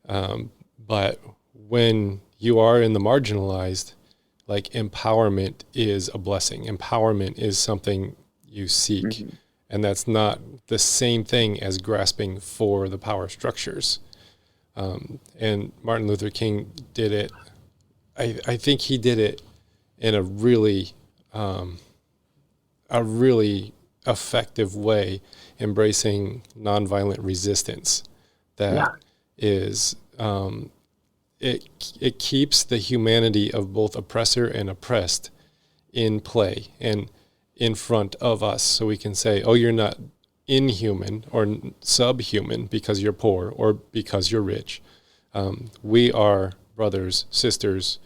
But when you are in the marginalized, like, empowerment is a blessing. Empowerment is something you seek. Mm-hmm. And that's not the same thing as grasping for the power structures. And Martin Luther King did it. I think he did it in a really effective way, embracing nonviolent resistance. That is, it keeps the humanity of both oppressor and oppressed in play and in front of us, so we can say, oh, you're not inhuman or subhuman because you're poor or because you're rich. We are brothers, sisters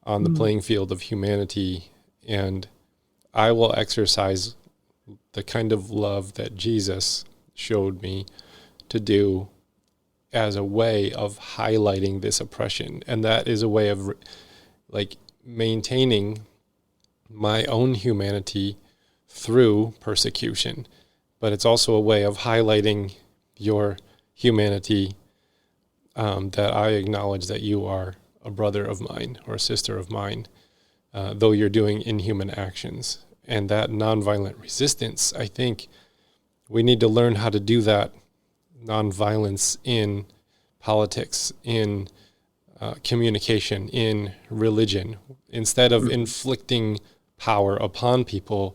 on the playing field of humanity, and I will exercise the kind of love that Jesus showed me to do as a way of highlighting this oppression. And that is a way of like maintaining my own humanity through persecution. But it's also a way of highlighting your humanity, that I acknowledge that you are a brother of mine or a sister of mine, though you're doing inhuman actions. And that nonviolent resistance, I think we need to learn how to do that nonviolence in politics, in communication, in religion. Instead of inflicting power upon people,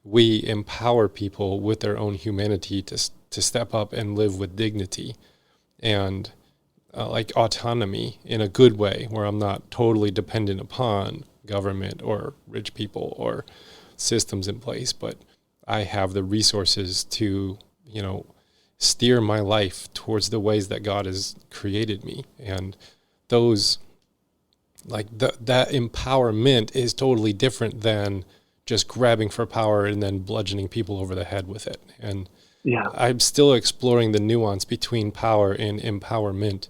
we empower people with their own humanity to step up and live with dignity and like autonomy in a good way, where I'm not totally dependent upon government or rich people or systems in place, but I have the resources to, steer my life towards the ways that God has created me. And those, like that empowerment is totally different than just grabbing for power and then bludgeoning people over the head with it. And I'm still exploring the nuance between power and empowerment,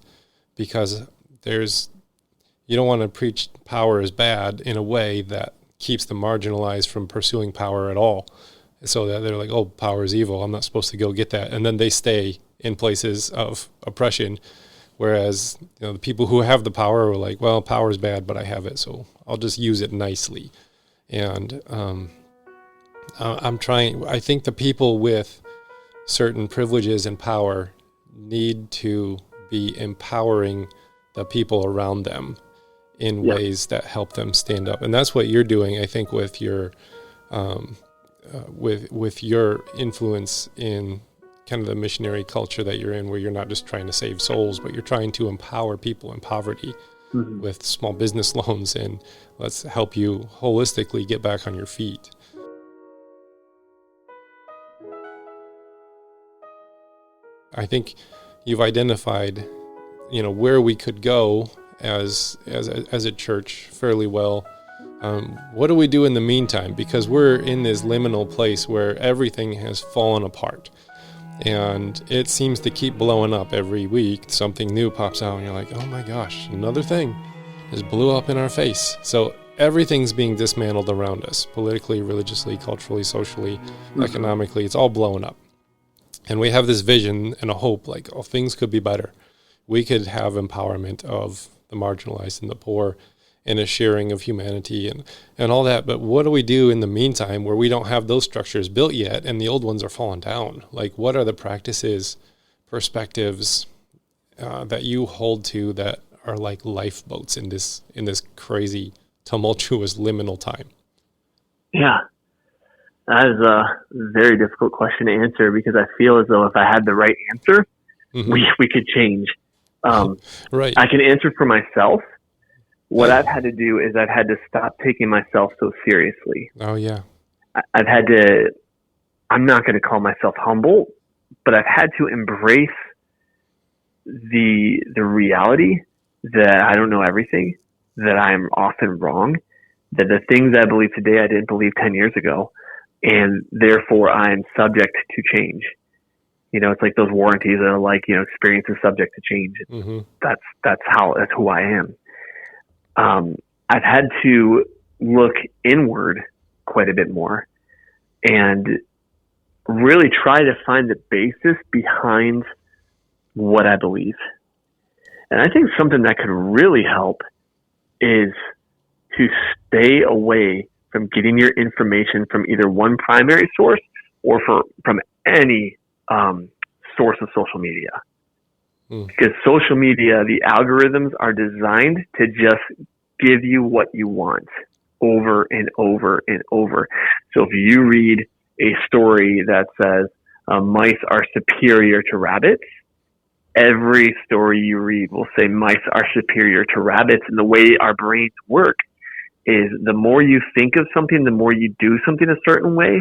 because you don't want to preach power is bad in a way that keeps the marginalized from pursuing power at all. So that they're like, oh, power is evil, I'm not supposed to go get that. And then they stay in places of oppression. Whereas, the people who have the power are like, well, power is bad, but I have it, so I'll just use it nicely. And I think the people with certain privileges and power need to be empowering the people around them in ways that help them stand up. And that's what you're doing, I think, with your with your influence in kind of the missionary culture that you're in, where you're not just trying to save souls, but you're trying to empower people in poverty with small business loans, and let's help you holistically get back on your feet. I think you've identified, where we could go as a church fairly well. What do we do in the meantime? Because we're in this liminal place where everything has fallen apart, and it seems to keep blowing up every week. Something new pops out and you're like, oh my gosh, another thing just blew up in our face. So everything's being dismantled around us, politically, religiously, culturally, socially, economically. It's all blowing up. And we have this vision and a hope, like, oh, things could be better. We could have empowerment of the marginalized and the poor, and a sharing of humanity and all that. But what do we do in the meantime where we don't have those structures built yet and the old ones are falling down? Like, what are the practices, perspectives that you hold to that are like lifeboats in this crazy, tumultuous, liminal time? Yeah, that is a very difficult question to answer, because I feel as though if I had the right answer, we could change. Right. I can answer for myself. What I've had to do is I've had to stop taking myself so seriously. Oh, yeah. I've had to, I'm not going to call myself humble, but I've had to embrace the reality that I don't know everything, that I'm often wrong, that the things I believe today I didn't believe 10 years ago, and therefore I'm subject to change. It's like those warranties that are like, experience is subject to change. That's who I am. I've had to look inward quite a bit more and really try to find the basis behind what I believe. And I think something that could really help is to stay away from getting your information from either one primary source or from any source of social media. Because social media, the algorithms are designed to just give you what you want over and over and over. So if you read a story that says mice are superior to rabbits, every story you read will say mice are superior to rabbits. And the way our brains work is the more you think of something, the more you do something a certain way,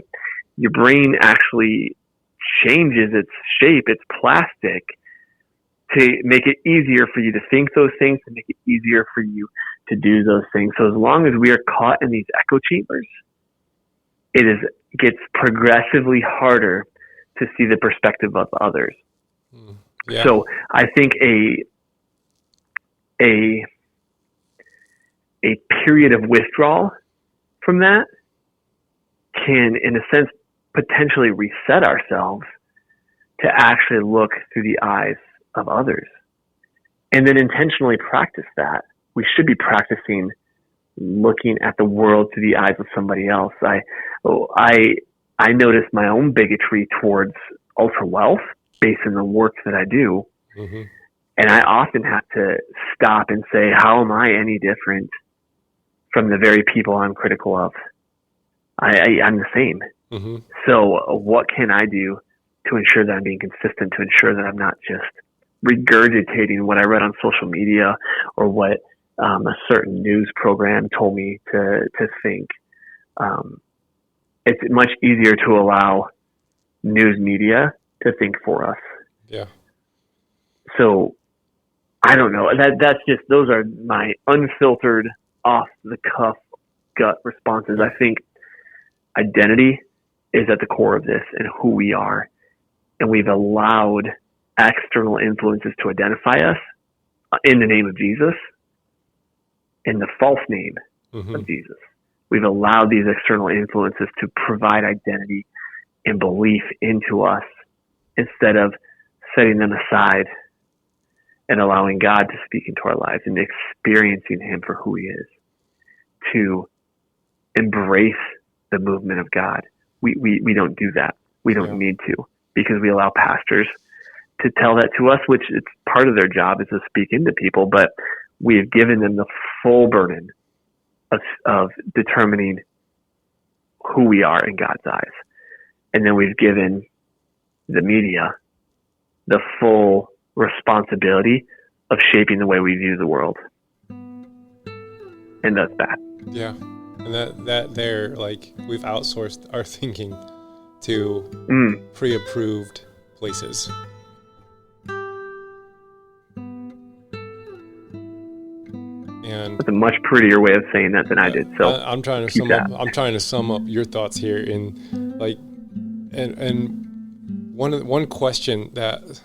your brain actually changes its shape, its plastic, to make it easier for you to think those things, to make it easier for you to do those things. So as long as we are caught in these echo chambers, gets progressively harder to see the perspective of others. Yeah. So I think a period of withdrawal from that can, in a sense, potentially reset ourselves to actually look through the eyes of others, and then intentionally practice that. We should be practicing looking at the world through the eyes of somebody else. I notice my own bigotry towards ultra wealth based on the work that I do. Mm-hmm. And I often have to stop and say, how am I any different from the very people I'm critical of? I'm the same. Mm-hmm. So what can I do to ensure that I'm being consistent, to ensure that I'm not just regurgitating what I read on social media or what a certain news program told me to think. It's much easier to allow news media to think for us. Yeah. So I don't know. That's just, those are my unfiltered, off the cuff gut responses. I think identity is at the core of this and who we are. And we've allowed external influences to identify us in the name of Jesus, in the false name Mm-hmm. of Jesus. We've allowed these external influences to provide identity and belief into us instead of setting them aside and allowing God to speak into our lives and experiencing Him for who He is, to embrace the movement of God. We don't do that. We don't need to, because we allow pastors to tell that to us, which it's part of their job is to speak into people, but we have given them the full burden of determining who we are in God's eyes. And then we've given the media the full responsibility of shaping the way we view the world. And that's bad. Yeah. And that they're like, we've outsourced our thinking to pre-approved places. And that's a much prettier way of saying that than I did. So I'm trying to sum up your thoughts here in like, and one question that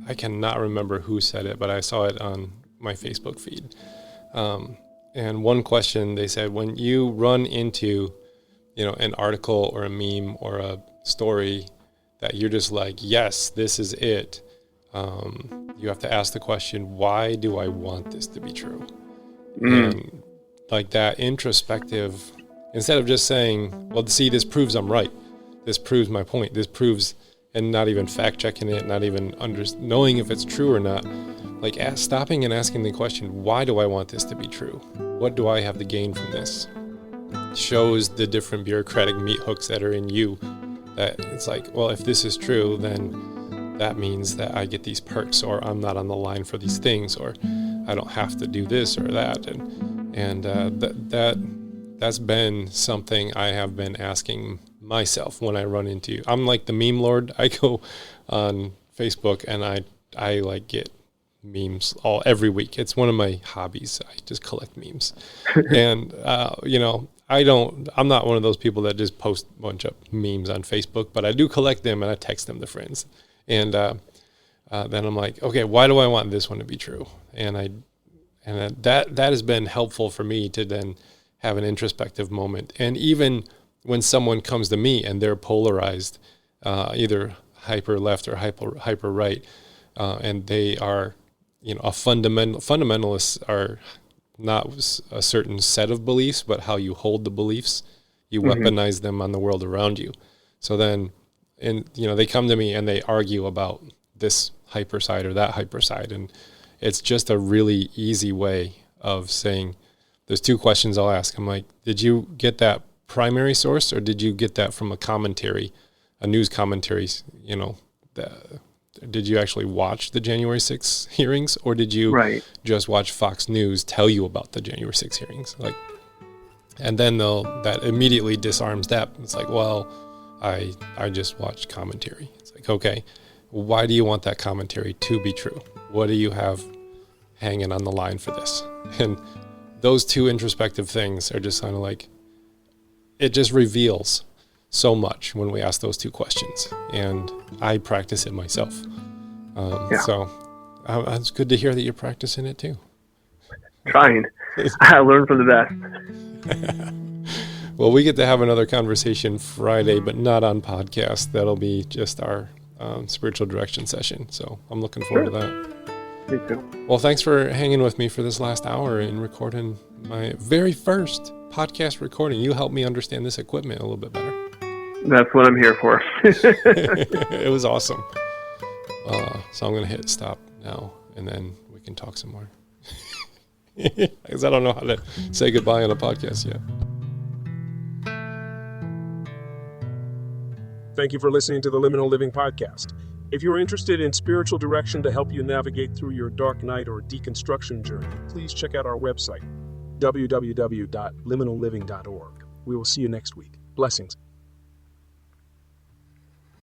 I cannot remember who said it, but I saw it on my Facebook feed. And one question they said, when you run into, an article or a meme or a story that you're just like, yes, this is it. You have to ask the question, why do I want this to be true? And like that introspective, instead of just saying, well, see, this proves I'm right. This proves my point. This proves, and not even fact checking it, not even knowing if it's true or not. Like stopping and asking the question, why do I want this to be true? What do I have to gain from this? Shows the different bureaucratic meat hooks that are in you. That it's like, well, if this is true, then that means that I get these perks, or I'm not on the line for these things, or I don't have to do this or that. And that's been something I have been asking myself when I run into. I'm like the meme lord. I go on Facebook and I like get memes every week. It's one of my hobbies. I just collect memes. And I'm not one of those people that just post a bunch of memes on Facebook, but I do collect them and I text them to friends. And then I'm like, okay, why do I want this one to be true? And that has been helpful for me to then have an introspective moment. And even when someone comes to me and they're polarized, either hyper left or hyper right, and they are, fundamentalists are not a certain set of beliefs, but how you hold the beliefs, you weaponize them on the world around you. So then, they come to me and they argue about this hyper side or that hyper side. And it's just a really easy way of saying, there's two questions I'll ask. I'm like, did you get that primary source, or did you get that from a news commentary? Did you actually watch the January 6th hearings, or did you just watch Fox News tell you about the January 6th hearings? And then that immediately disarms that. It's like, well, I just watched commentary. It's Like, okay, why do you want that commentary to be true? What do you have hanging on the line for this? And those two introspective things are just kind of like, it just reveals so much when we ask those two questions. And I practice it myself. So it's good to hear that you're practicing it too. Trying. I learn from the best. Well, we get to have another conversation Friday, but not on podcast. That'll be just our spiritual direction session. So I'm looking forward to that. Me too. Well, thanks for hanging with me for this last hour and recording my very first podcast recording. You helped me understand this equipment a little bit better. That's what I'm here for. It was awesome. So I'm going to hit stop now, and then we can talk some more. Because I don't know how to say goodbye on a podcast yet. Thank you for listening to the Liminal Living Podcast. If you're interested in spiritual direction to help you navigate through your dark night or deconstruction journey, please check out our website, www.liminalliving.org. We will see you next week. Blessings.